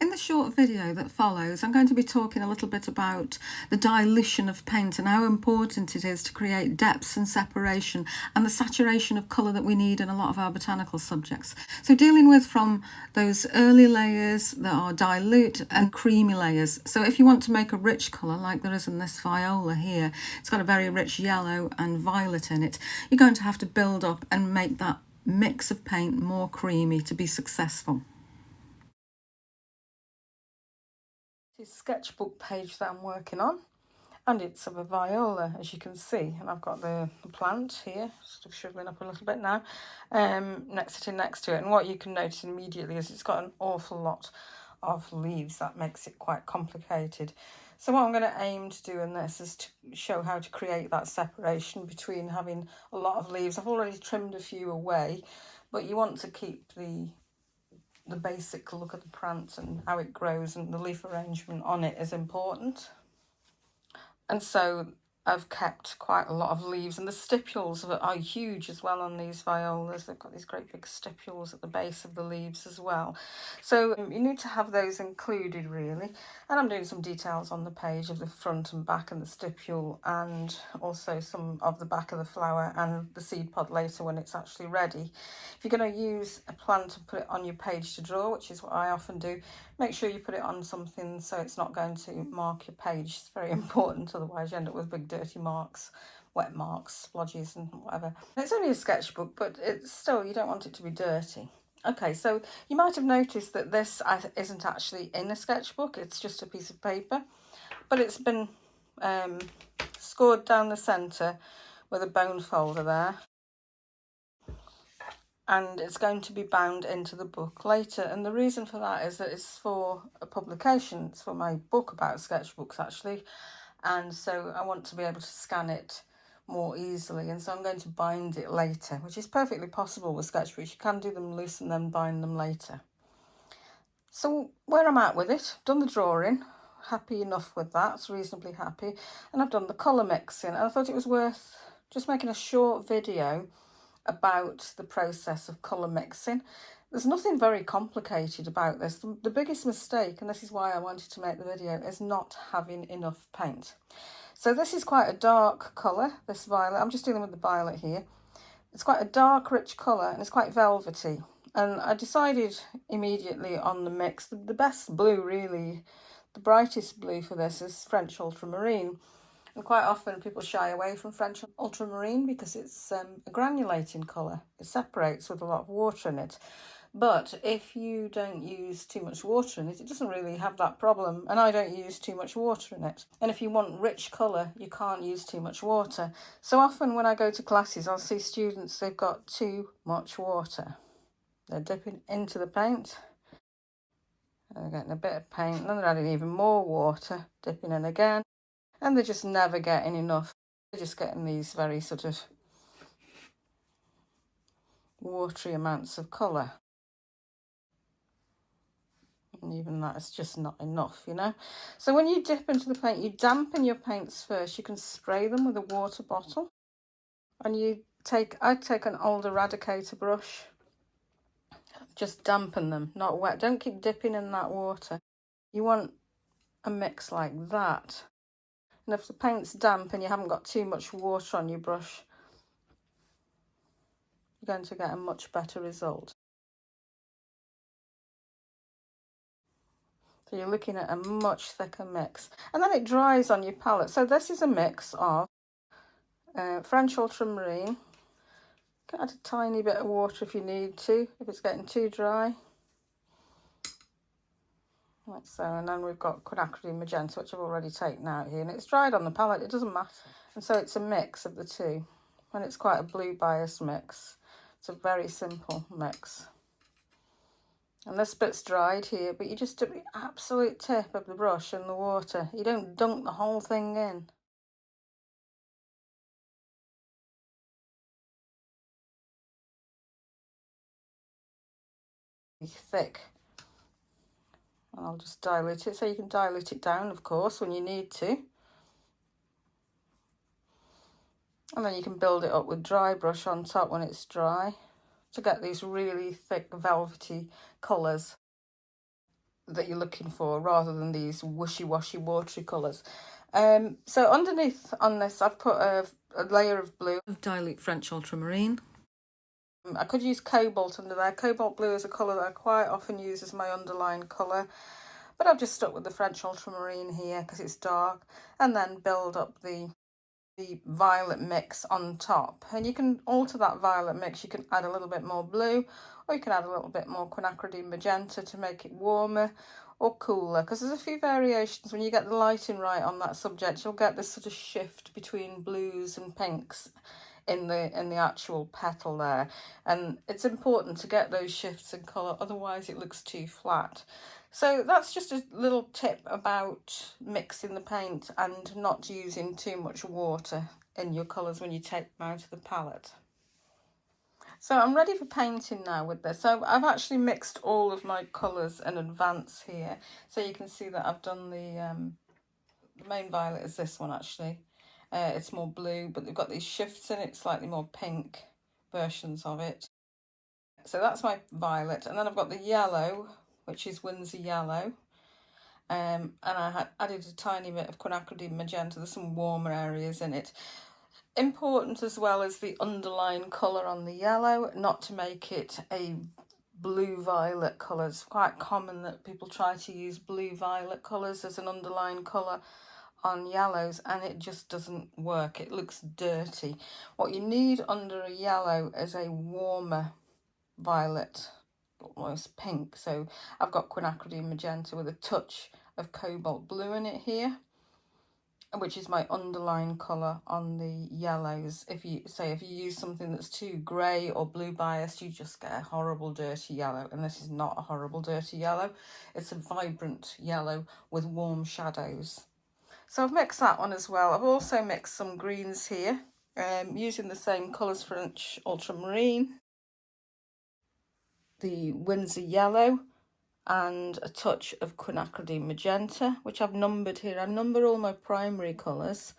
In the short video that follows, I'm going to be talking a little bit about the dilution of paint and how important it is to create depths and separation and the saturation of colour that we need in a lot of our botanical subjects. So dealing with from those early layers that are dilute and creamy layers. So if you want to make a rich colour like there is in this viola here, it's got a very rich yellow and violet in it, you're going to have to build up and make that mix of paint more creamy to be successful. This sketchbook page that I'm working on, and it's of a viola, as you can see, and I've got the plant here, sort of shriveling up a little bit now, sitting next to it, and what you can notice immediately is it's got an awful lot of leaves. That makes it quite complicated. So what I'm going to aim to do in this is to show how to create that separation between having a lot of leaves. I've already trimmed a few away, but you want to keep the basic look of the plant and how it grows, and the leaf arrangement on it is important. And so I've kept quite a lot of leaves, and the stipules are huge as well on these violas. They've got these great big stipules at the base of the leaves as well. So you need to have those included really. And I'm doing some details on the page of the front and back and the stipule, and also some of the back of the flower and the seed pod later when it's actually ready. If you're going to use a plant and put it on your page to draw, which is what I often do, make sure you put it on something so it's not going to mark your page. It's very important, otherwise you end up with big dirty marks, wet marks, splodges and whatever. It's only a sketchbook, but it's still, you don't want it to be dirty. Okay, so you might have noticed that this isn't actually in a sketchbook, it's just a piece of paper, but it's been scored down the centre with a bone folder there. And it's going to be bound into the book later. And the reason for that is that it's for a publication. It's for my book about sketchbooks, actually. And so I want to be able to scan it more easily. And so I'm going to bind it later, which is perfectly possible with sketchbooks. You can do them loose and then bind them later. So where I'm at with it, I've done the drawing. Happy enough with that. It's reasonably happy. And I've done the colour mixing. And I thought it was worth just making a short video about the process of colour mixing. There's nothing very complicated about this. The biggest mistake, and this is why I wanted to make the video, is not having enough paint. So this is quite a dark colour, this violet. I'm just dealing with the violet here. It's quite a dark, rich colour, and it's quite velvety. And I decided immediately on the mix. The best blue, really, the brightest blue for this is French ultramarine. And quite often people shy away from French ultramarine because it's a granulating colour. It separates with a lot of water in it. But if you don't use too much water in it, it doesn't really have that problem. And I don't use too much water in it. And if you want rich colour, you can't use too much water. So often when I go to classes, I'll see students, they've got too much water. They're dipping into the paint. They're getting a bit of paint, and then they're adding even more water, dipping in again. And they're just never getting enough. They're just getting these very sort of watery amounts of colour. And even that is just not enough, you know. So when you dip into the paint, you dampen your paints first. You can spray them with a water bottle. And I'd take an old eradicator brush. Just dampen them, not wet. Don't keep dipping in that water. You want a mix like that. And if the paint's damp and you haven't got too much water on your brush, you're going to get a much better result. So you're looking at a much thicker mix. And then it dries on your palette. So this is a mix of French ultramarine. You can add a tiny bit of water if you need to, if it's getting too dry. Like so, and then we've got quinacridine magenta, which I've already taken out here, and it's dried on the palette, it doesn't matter. And so it's a mix of the two, and it's quite a blue bias mix. It's a very simple mix. And this bit's dried here, but you just dip the absolute tip of the brush in the water. You don't dunk the whole thing in. Thick. And I'll just dilute it, so you can dilute it down, of course, when you need to. And then you can build it up with dry brush on top when it's dry to get these really thick velvety colours. that you're looking for, rather than these wishy-washy watery colours. So underneath on this, I've put a layer of blue, of dilute French ultramarine. I could use cobalt under there. Cobalt blue is a colour that I quite often use as my underline colour, but I've just stuck with the French ultramarine here because it's dark, and then build up the violet mix on top. And you can alter that violet mix. You can add a little bit more blue, or you can add a little bit more quinacridine magenta to make it warmer or cooler, because there's a few variations. When you get the lighting right on that subject, you'll get this sort of shift between blues and pinks in the actual petal there, and it's important to get those shifts in colour, otherwise it looks too flat. So that's just a little tip about mixing the paint and not using too much water in your colours when you take them out of the palette. So I'm ready for painting now with this. So I've actually mixed all of my colours in advance here, so you can see that I've done the main violet is this one actually. It's more blue, but they've got these shifts in it, slightly more pink versions of it. So that's my violet, and then I've got the yellow, which is Windsor yellow, and I had added a tiny bit of quinacridine magenta. There's some warmer areas in it. Important as well as the underlying colour on the yellow, not to make it a blue violet colour. It's quite common that people try to use blue violet colours as an underlying colour on yellows, and it just doesn't work. It looks dirty. What you need under a yellow is a warmer violet, almost pink. So I've got quinacridine magenta with a touch of cobalt blue in it here, which is my underlying colour on the yellows. If you use something that's too grey or blue biased, you just get a horrible dirty yellow, and this is not a horrible dirty yellow. It's a vibrant yellow with warm shadows. So I've mixed that one as well. I've also mixed some greens here, using the same colours, French ultramarine, the Windsor yellow, and a touch of quinacridine magenta, which I've numbered here. I number all my primary colours,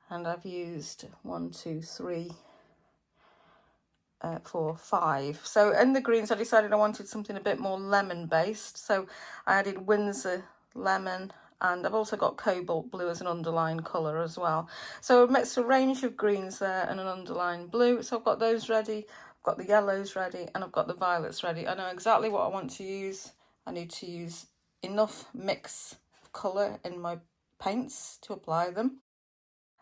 and I've used 1, 2, 3, 4, 5. So in the greens, I decided I wanted something a bit more lemon based, so I added Windsor lemon, and I've also got cobalt blue as an underlying colour as well. So I've mixed a range of greens there and an underlying blue. So I've got those ready, I've got the yellows ready, and I've got the violets ready. I know exactly what I want to use. I need to use enough mix of colour in my paints to apply them,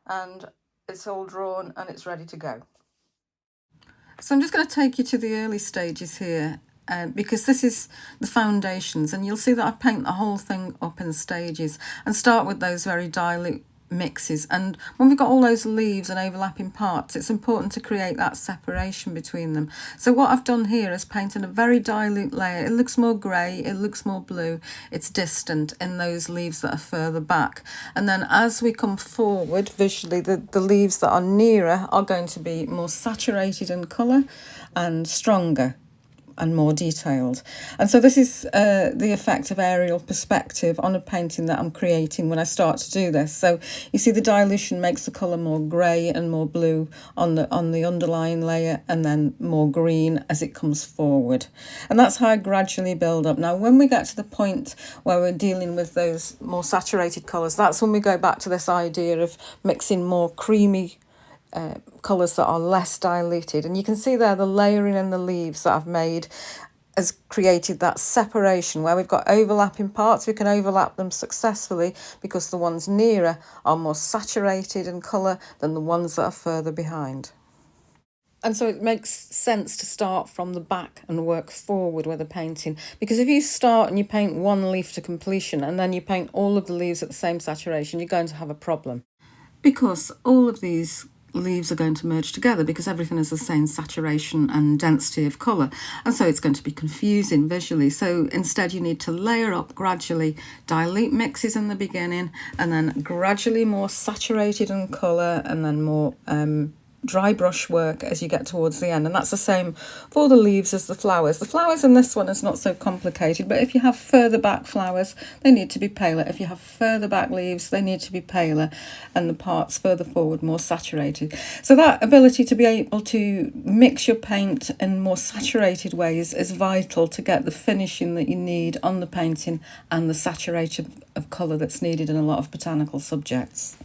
and it's all drawn and it's ready to go. So I'm just going to take you to the early stages here, because this is the foundations, and you'll see that I paint the whole thing up in stages and start with those very dilute mixes. And when we've got all those leaves and overlapping parts, it's important to create that separation between them. So what I've done here is painted a very dilute layer. It looks more grey, it looks more blue, it's distant in those leaves that are further back. And then as we come forward visually, the leaves that are nearer are going to be more saturated in colour and stronger and more detailed. And so this is the effect of aerial perspective on a painting that I'm creating when I start to do this. So you see the dilution makes the colour more grey and more blue on the underlying layer, and then more green as it comes forward. And that's how I gradually build up. Now when we get to the point where we're dealing with those more saturated colours, that's when we go back to this idea of mixing more creamy colours that are less diluted. And you can see there the layering in the leaves that I've made has created that separation where we've got overlapping parts. We can overlap them successfully because the ones nearer are more saturated in colour than the ones that are further behind. And so it makes sense to start from the back and work forward with a painting, because if you start and you paint one leaf to completion and then you paint all of the leaves at the same saturation, you're going to have a problem, because all of these leaves are going to merge together because everything is the same saturation and density of colour, and so it's going to be confusing visually. So instead you need to layer up gradually, dilute mixes in the beginning, and then gradually more saturated in colour, and then more dry brush work as you get towards the end, and that's the same for the leaves as the flowers. The flowers in this one is not so complicated, but if you have further back flowers, they need to be paler. If you have further back leaves, they need to be paler, and the parts further forward more saturated. So that ability to be able to mix your paint in more saturated ways is vital to get the finishing that you need on the painting and the saturation of colour that's needed in a lot of botanical subjects.